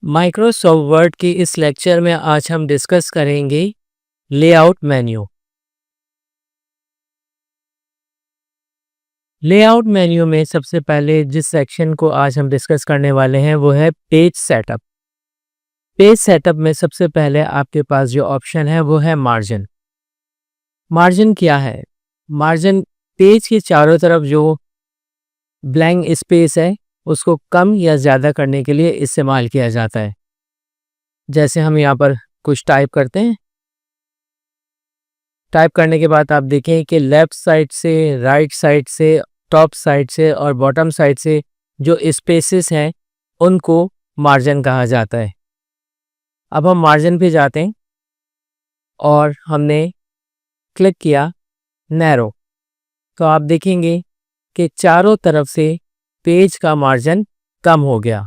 Microsoft word के इस lecture में आज हम डिस्कस करेंगे लेआउट मेन्यू। लेआउट मेन्यू में सबसे पहले जिस सेक्शन को आज हम डिस्कस करने वाले हैं वो है पेज सेटअप। पेज सेटअप में सबसे पहले आपके पास जो ऑप्शन है वो है मार्जिन। मार्जिन क्या है? मार्जिन पेज के चारों तरफ जो ब्लैंक स्पेस है उसको कम या ज़्यादा करने के लिए इस्तेमाल किया जाता है। जैसे हम यहाँ पर कुछ टाइप करते हैं, टाइप करने के बाद आप देखें कि लेफ़्ट साइड से, राइट साइड से, टॉप साइड से और बॉटम साइड से जो स्पेसेस हैं उनको मार्जिन कहा जाता है। अब हम मार्जिन पे जाते हैं और हमने क्लिक किया नैरो, तो आप देखेंगे कि चारों तरफ से पेज का मार्जिन कम हो गया।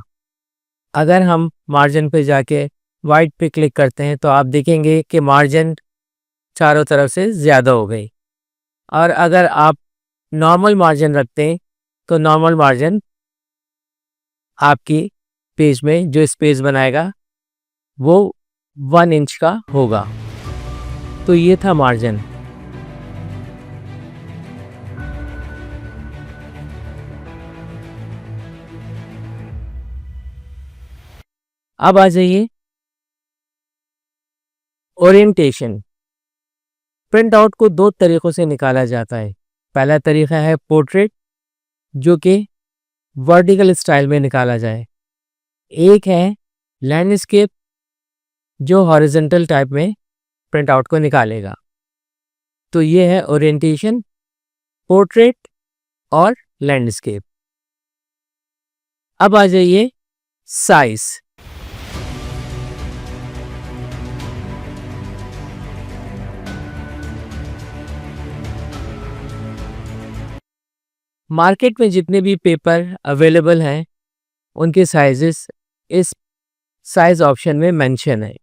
अगर हम मार्जिन पे जाके वाइट पे क्लिक करते हैं तो आप देखेंगे कि मार्जिन चारों तरफ से ज़्यादा हो गई। और अगर आप नॉर्मल मार्जिन रखते हैं तो नॉर्मल मार्जिन आपकी पेज में जो स्पेस बनाएगा वो 1 इंच का होगा। तो ये था मार्जिन। अब आ जाइए ओरिएंटेशन। प्रिंट आउट को दो तरीक़ों से निकाला जाता है। पहला तरीका है पोर्ट्रेट, जो कि वर्टिकल स्टाइल में निकाला जाए। एक है लैंडस्केप, जो हॉरिजॉन्टल टाइप में प्रिंट आउट को निकालेगा। तो ये है ओरिएंटेशन, पोर्ट्रेट और लैंडस्केप। अब आ जाइए साइज। मार्केट में जितने भी पेपर अवेलेबल हैं उनके साइजेस इस साइज ऑप्शन में मेंशन है।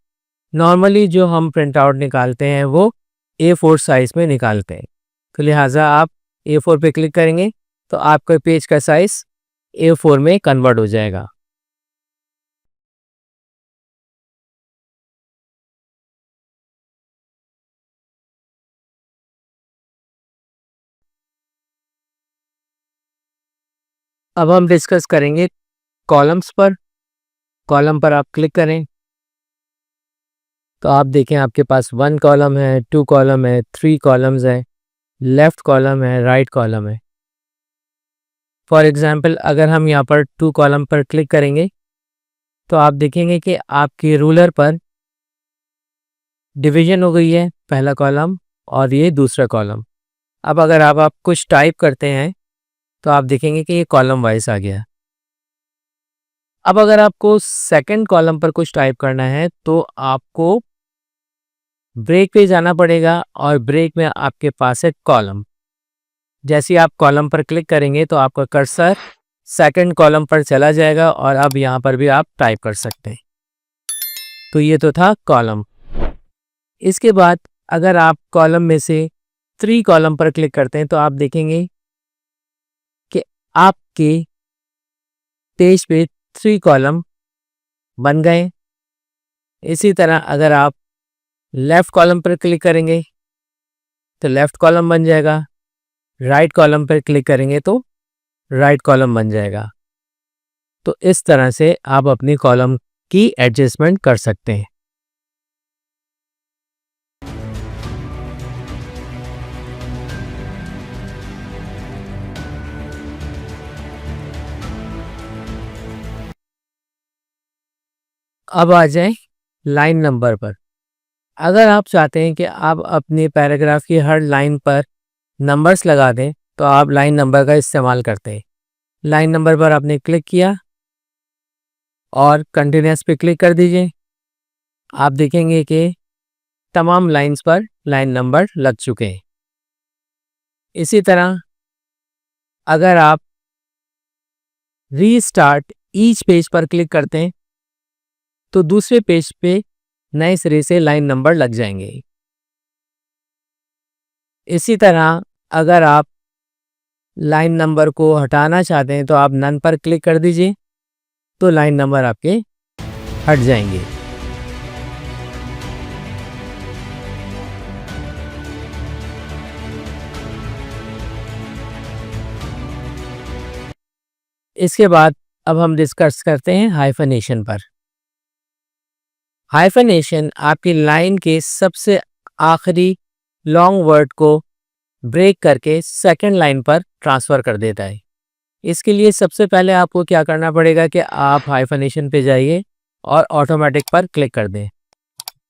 नॉर्मली जो हम प्रिंट आउट निकालते हैं वो A4 साइज में निकालते हैं, तो लिहाजा आप A4 पे क्लिक करेंगे तो आपका पेज का साइज A4 में कन्वर्ट हो जाएगा। अब हम डिस्कस करेंगे कॉलम्स पर। कॉलम पर आप क्लिक करें तो आप देखें आपके पास 1 कॉलम है, 2 कॉलम है, 3 कॉलम्स है, लेफ़्ट कॉलम है, राइट कॉलम है। फॉर एग्ज़ाम्पल अगर हम यहाँ पर 2 कॉलम पर क्लिक करेंगे तो आप देखेंगे कि आपके रूलर पर डिवीज़न हो गई है, पहला कॉलम और ये दूसरा कॉलम। अब अगर आप कुछ टाइप करते हैं तो आप देखेंगे कि ये कॉलम वाइज आ गया। अब अगर आपको सेकंड कॉलम पर कुछ टाइप करना है तो आपको ब्रेक पे जाना पड़ेगा और ब्रेक में आपके पास है कॉलम। जैसे ही आप कॉलम पर क्लिक करेंगे तो आपका कर्सर सेकंड कॉलम पर चला जाएगा और अब यहाँ पर भी आप टाइप कर सकते हैं। तो ये तो था कॉलम। इसके बाद अगर आप कॉलम में से 3 कॉलम पर क्लिक करते हैं तो आप देखेंगे कि आपके पेज पे 3 कॉलम बन गए। इसी तरह अगर आप लेफ़्ट कॉलम पर क्लिक करेंगे तो लेफ़्ट कॉलम बन जाएगा, राइट कॉलम पर क्लिक करेंगे तो राइट कॉलम बन जाएगा। तो इस तरह से आप अपनी कॉलम की एडजस्टमेंट कर सकते हैं। अब आ जाए लाइन नंबर पर। अगर आप चाहते हैं कि आप अपने पैराग्राफ की हर लाइन पर नंबर्स लगा दें तो आप लाइन नंबर का इस्तेमाल करते हैं। लाइन नंबर पर आपने क्लिक किया और कंटिन्यूअस पे क्लिक कर दीजिए। आप देखेंगे कि तमाम लाइंस पर लाइन नंबर लग चुके हैं। इसी तरह अगर आप रीस्टार्ट ईच पेज पर क्लिक करते हैं तो दूसरे पेज पे नए सिरे से लाइन नंबर लग जाएंगे। इसी तरह अगर आप लाइन नंबर को हटाना चाहते हैं तो आप नन पर क्लिक कर दीजिए, तो लाइन नंबर आपके हट जाएंगे। इसके बाद अब हम डिस्कस करते हैं हाइफनेशन पर। हाइफनेशन आपकी लाइन के सबसे आखिरी लॉन्ग वर्ड को ब्रेक करके सेकंड लाइन पर ट्रांसफ़र कर देता है। इसके लिए सबसे पहले आपको क्या करना पड़ेगा कि आप हाइफनेशन पे जाइए और ऑटोमेटिक पर क्लिक कर दें।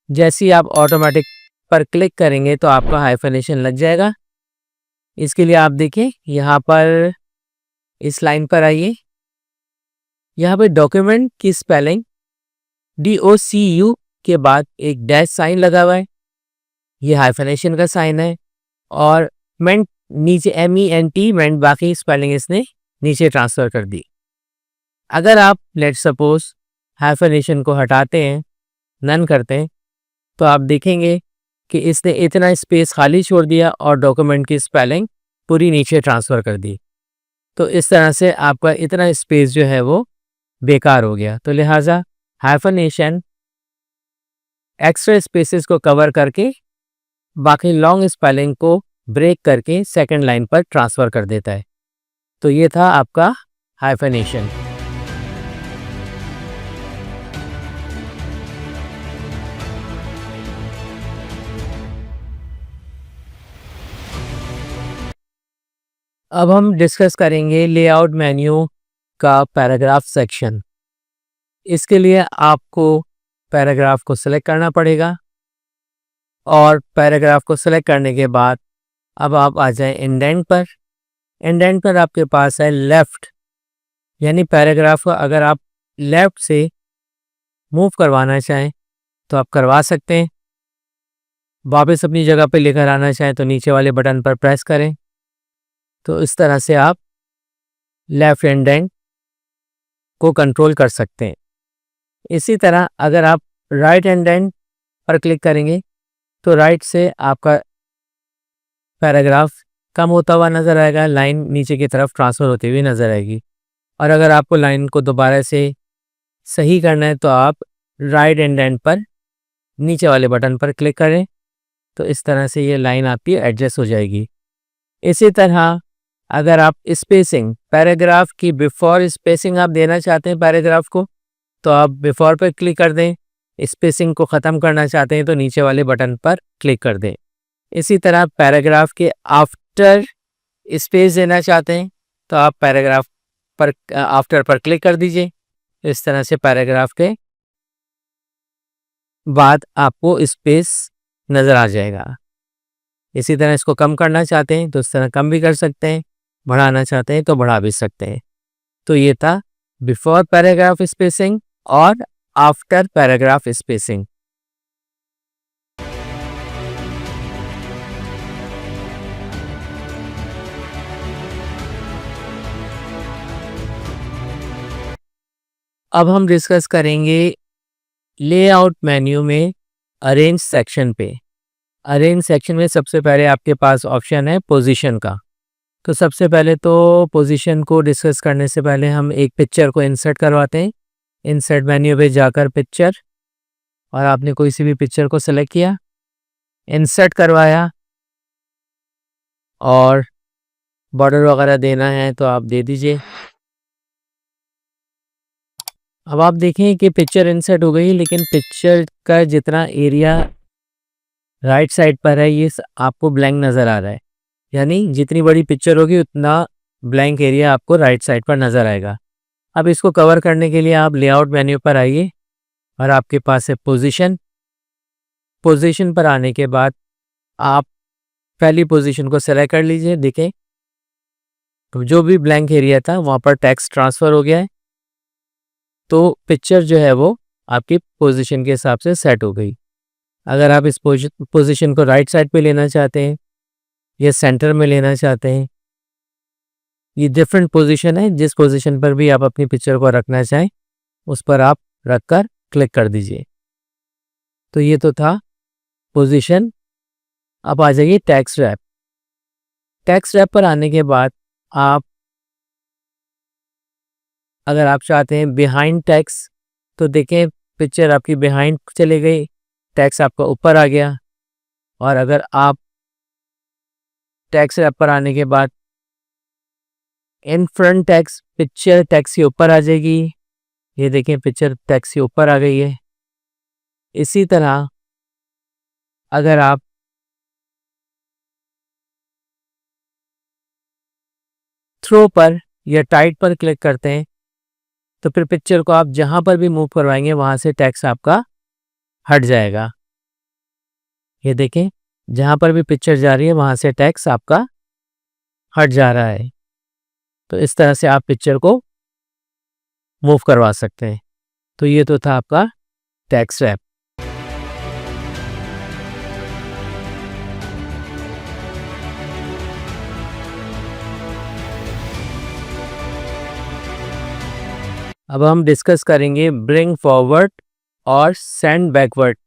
जैसे ही आप ऑटोमेटिक पर क्लिक करेंगे तो आपका हाइफनेशन लग जाएगा। इसके लिए आप देखिए यहाँ पर इस लाइन पर आइए, यहाँ पे डॉक्यूमेंट की स्पेलिंग DOCU के बाद एक डैश साइन लगा हुआ है, ये हाइफनेशन का साइन है। और मेंट नीचे MENT मेंट बाकी स्पेलिंग इसने नीचे ट्रांसफ़र कर दी। अगर आप लेट्स सपोज हाइफनेशन को हटाते हैं, नन करते हैं, तो आप देखेंगे कि इसने इतना स्पेस खाली छोड़ दिया और डॉक्यूमेंट की स्पेलिंग पूरी नीचे ट्रांसफ़र कर दी। तो इस तरह से आपका इतना स्पेस जो है वो बेकार हो गया। तो लिहाजा हाइफनेशन एक्स्ट्रा स्पेसेस को कवर करके बाकी लॉन्ग स्पेलिंग को ब्रेक करके सेकंड लाइन पर ट्रांसफ़र कर देता है। तो ये था आपका हाइफनेशन। अब हम डिस्कस करेंगे लेआउट मेन्यू का पैराग्राफ सेक्शन। इसके लिए आपको पैराग्राफ को सिलेक्ट करना पड़ेगा और पैराग्राफ को सिलेक्ट करने के बाद अब आप आ जाएं इंडेंट पर। इंडेंट पर आपके पास है लेफ़्ट, यानी पैराग्राफ को अगर आप लेफ़्ट से मूव करवाना चाहें तो आप करवा सकते हैं। वापस अपनी जगह पे लेकर आना चाहें तो नीचे वाले बटन पर प्रेस करें। तो इस तरह से आप लेफ़्ट इंडेंट को कंट्रोल कर सकते हैं। इसी तरह अगर आप राइट इंडेंट पर क्लिक करेंगे तो राइट से आपका पैराग्राफ कम होता हुआ नज़र आएगा, लाइन नीचे की तरफ ट्रांसफ़र होती हुई नज़र आएगी। और अगर आपको लाइन को दोबारा से सही करना है तो आप राइट इंडेंट पर नीचे वाले बटन पर क्लिक करें। तो इस तरह से ये लाइन आपकी एडजस्ट हो जाएगी। इसी तरह अगर आप स्पेसिंग, पैराग्राफ की बिफोर स्पेसिंग आप देना चाहते हैं पैराग्राफ को, तो आप बिफोर पर क्लिक कर दें। स्पेसिंग को ख़त्म करना चाहते हैं तो नीचे वाले बटन पर क्लिक कर दें। इसी तरह पैराग्राफ के आफ्टर स्पेस देना चाहते हैं तो आप पैराग्राफ पर आफ्टर पर क्लिक कर दीजिए। इस तरह से पैराग्राफ के बाद आपको स्पेस नज़र आ जाएगा। इसी तरह इसको कम करना चाहते हैं तो इस तरह कम भी कर सकते हैं, बढ़ाना चाहते हैं तो बढ़ा भी सकते हैं। तो ये था बिफोर पैराग्राफ स्पेसिंग और आफ्टर पैराग्राफ स्पेसिंग। अब हम डिस्कस करेंगे लेआउट मेन्यू में अरेंज सेक्शन पे। अरेंज सेक्शन में सबसे पहले आपके पास ऑप्शन है पोजीशन का। तो सबसे पहले तो पोजीशन को डिस्कस करने से पहले हम एक पिक्चर को इंसर्ट करवाते हैं। इंसर्ट मेन्यू पे जाकर पिक्चर, और आपने कोई सी भी पिक्चर को सेलेक्ट किया, इंसर्ट करवाया, और बॉर्डर वगैरह देना है तो आप दे दीजिए। अब आप देखें कि पिक्चर इंसर्ट हो गई, लेकिन पिक्चर का जितना एरिया राइट साइड पर है ये आपको ब्लैंक नज़र आ रहा है। यानी जितनी बड़ी पिक्चर होगी उतना ब्लैंक एरिया आपको राइट साइड पर नज़र आएगा। अब इसको कवर करने के लिए आप लेआउट मेन्यू पर आइए और आपके पास है पोजीशन। पोजीशन पर आने के बाद आप पहली पोजीशन को सेलेक्ट कर लीजिए। देखें तो जो भी ब्लैंक एरिया था वहाँ पर टेक्स्ट ट्रांसफ़र हो गया है। तो पिक्चर जो है वो आपकी पोजीशन के हिसाब से सेट हो गई। अगर आप इस पोजीशन को राइट साइड पे लेना चाहते हैं या सेंटर में लेना चाहते हैं, ये डिफरेंट पोजीशन है। जिस पोजीशन पर भी आप अपनी पिक्चर को रखना चाहें उस पर आप रखकर क्लिक कर दीजिए। तो ये तो था पोजीशन। अब आ जाइए टेक्स्ट रैप। टेक्स्ट रैप पर आने के बाद आप अगर आप चाहते हैं बिहाइंड टेक्स्ट, तो देखें पिक्चर आपकी बिहाइंड चली गई, टेक्स्ट आपका ऊपर आ गया। और अगर आप टेक्स्ट से ऊपर आने के बाद in front text, picture text के ऊपर आ जाएगी। ये देखें पिक्चर टेक्स्ट के ऊपर आ गई है। इसी तरह अगर आप थ्रो पर या टाइट पर क्लिक करते हैं तो फिर पिक्चर को आप जहां पर भी मूव करवाएंगे वहां से टेक्स्ट आपका हट जाएगा। ये देखें जहां पर भी पिक्चर जा रही है वहां से टेक्स्ट आपका हट जा रहा है। तो इस तरह से आप पिक्चर को मूव करवा सकते हैं। तो ये तो था आपका टेक्स्ट रैप। अब हम डिस्कस करेंगे ब्रिंग फॉरवर्ड और सेंड बैकवर्ड।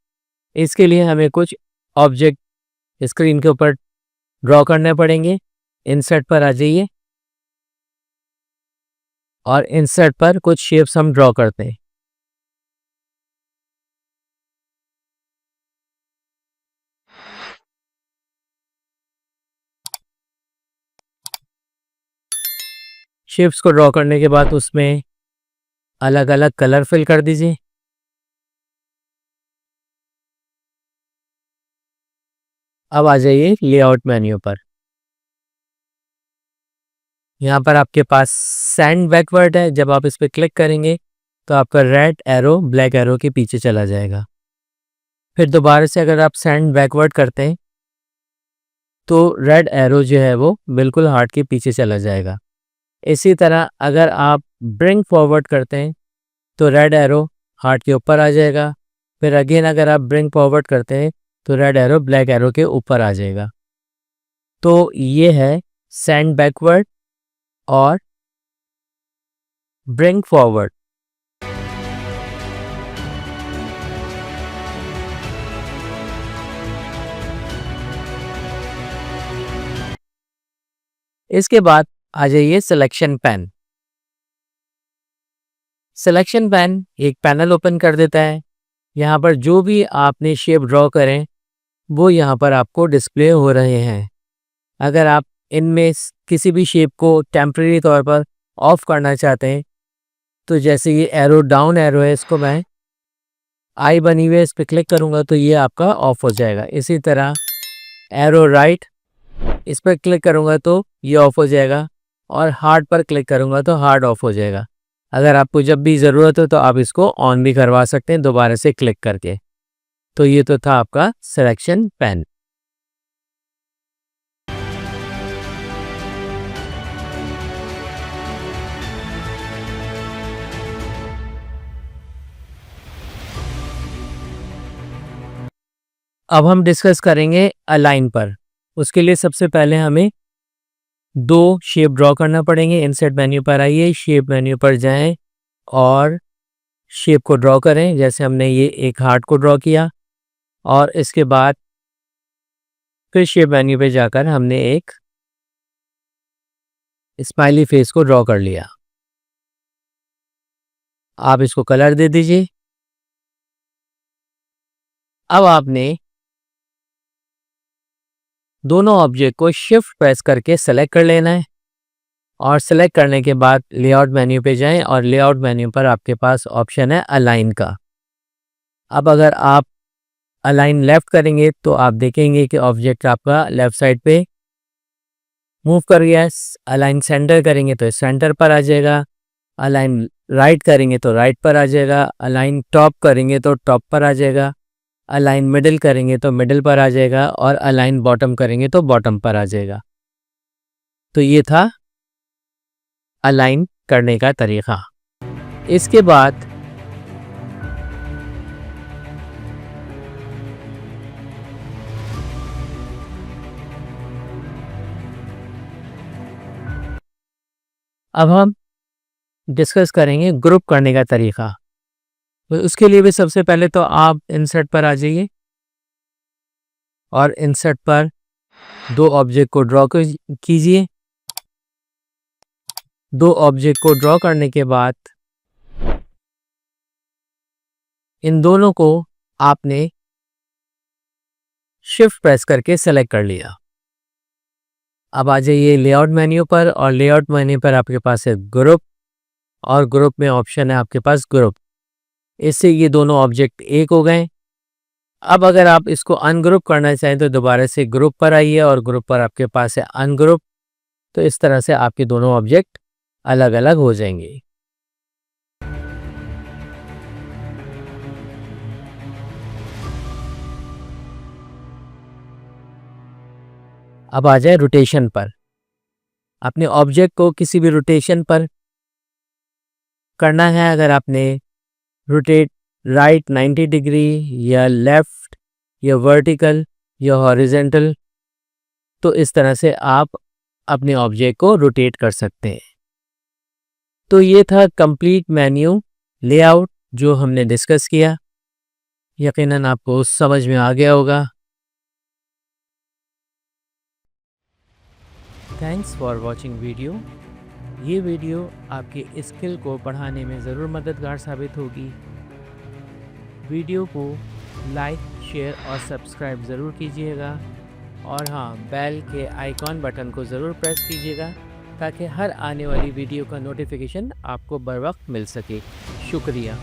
इसके लिए हमें कुछ ऑब्जेक्ट स्क्रीन के ऊपर ड्रॉ करने पड़ेंगे। इंसर्ट पर आ जाइए और इंसर्ट पर कुछ शेप्स हम ड्रॉ करते हैं। शेप्स को ड्रॉ करने के बाद उसमें अलग अलग कलर फिल कर दीजिए। अब आ जाइए लेआउट मेन्यू पर। यहाँ पर आपके पास सेंड बैकवर्ड है। जब आप इस पर क्लिक करेंगे तो आपका रेड एरो ब्लैक एरो के पीछे चला जाएगा। फिर दोबारा से अगर आप सेंड बैकवर्ड करते हैं तो रेड एरो जो है वो बिल्कुल हार्ट के पीछे चला जाएगा। इसी तरह अगर आप ब्रिंग फॉरवर्ड करते हैं तो रेड एरो हार्ट के ऊपर आ जाएगा। फिर अगेन अगर आप ब्रिंग फॉरवर्ड करते हैं तो रेड एरो ब्लैक एरो के ऊपर आ जाएगा। तो ये है सेंड बैकवर्ड और ब्रिंग फॉरवर्ड। इसके बाद आ जाइए सिलेक्शन पैन। सिलेक्शन पैन एक पैनल ओपन कर देता है। यहाँ पर जो भी आपने शेप ड्रॉ करें वो यहाँ पर आपको डिस्प्ले हो रहे हैं। अगर आप इनमें किसी भी शेप को टेम्परेरी तौर पर ऑफ करना चाहते हैं तो जैसे ये एरो डाउन एरो है, इसको मैं आई बनी हुई है इस पर क्लिक करूँगा तो ये आपका ऑफ हो जाएगा। इसी तरह एरो राइट, इस पर क्लिक करूँगा तो ये ऑफ हो जाएगा। और हार्ड पर क्लिक करूँगा तो हार्ड ऑफ हो जाएगा। अगर आपको जब भी ज़रूरत हो तो आप इसको ऑन भी करवा सकते हैं दोबारा से क्लिक करके। तो ये तो था आपका सिलेक्शन पैन। अब हम डिस्कस करेंगे अलाइन पर। उसके लिए सबसे पहले हमें दो शेप ड्रॉ करना पड़ेंगे। इंसर्ट मेन्यू पर आइए, शेप मेन्यू पर जाएं और शेप को ड्रॉ करें। जैसे हमने ये एक हार्ट को ड्रॉ किया और इसके बाद फिर शेप मेन्यू पे जाकर हमने एक स्माइली फेस को ड्रॉ कर लिया। आप इसको कलर दे दीजिए। अब आपने दोनों ऑब्जेक्ट को शिफ्ट प्रेस करके सेलेक्ट कर लेना है और सेलेक्ट करने के बाद लेआउट मेन्यू पे जाएं और लेआउट मेन्यू पर आपके पास ऑप्शन है अलाइन का। अब अगर आप अलाइन लेफ्ट करेंगे तो आप देखेंगे कि ऑब्जेक्ट आपका लेफ्ट साइड पे मूव कर गया है। अलाइन सेंटर करेंगे तो सेंटर पर आ जाएगा। अलाइन राइट करेंगे तो राइट पर आ जाएगा। अलाइन टॉप करेंगे तो टॉप पर आ जाएगा। अलाइन मिडिल करेंगे तो मिडिल पर आ जाएगा और अलाइन बॉटम करेंगे तो बॉटम पर आ जाएगा। तो ये था अलाइन करने का तरीका। इसके बाद अब हम डिस्कस करेंगे ग्रुप करने का तरीका। तो उसके लिए भी सबसे पहले तो आप इंसर्ट पर आ जाइए और इंसर्ट पर दो ऑब्जेक्ट को ड्रॉ कीजिए। दो ऑब्जेक्ट को ड्रॉ करने के बाद इन दोनों को आपने शिफ्ट प्रेस करके सेलेक्ट कर लिया। अब आ जाइए लेआउट मेन्यू पर, और लेआउट मेन्यू पर आपके पास है ग्रुप, और ग्रुप में ऑप्शन है आपके पास ग्रुप। इससे ये दोनों ऑब्जेक्ट एक हो गए। अब अगर आप इसको अनग्रुप करना चाहें तो दोबारा से ग्रुप पर आइए, और ग्रुप पर आपके पास है अनग्रुप। तो इस तरह से आपके दोनों ऑब्जेक्ट अलग अलग हो जाएंगे। अब आ जाए रोटेशन पर। अपने ऑब्जेक्ट को किसी भी रोटेशन पर करना है, अगर आपने रोटेट राइट 90 डिग्री या लेफ्ट या वर्टिकल या हॉरिजेंटल, तो इस तरह से आप अपने ऑब्जेक्ट को रोटेट कर सकते हैं। तो ये था कंप्लीट मेन्यू लेआउट जो हमने डिस्कस किया। यकीनन आपको समझ में आ गया होगा। Thanks for watching video. ये वीडियो आपके स्किल को बढ़ाने में ज़रूर मददगार साबित होगी। वीडियो को लाइक, शेयर और सब्सक्राइब ज़रूर कीजिएगा, और हाँ, बेल के आइकॉन बटन को ज़रूर प्रेस कीजिएगा ताकि हर आने वाली वीडियो का नोटिफिकेशन आपको बर वक्त मिल सके। शुक्रिया।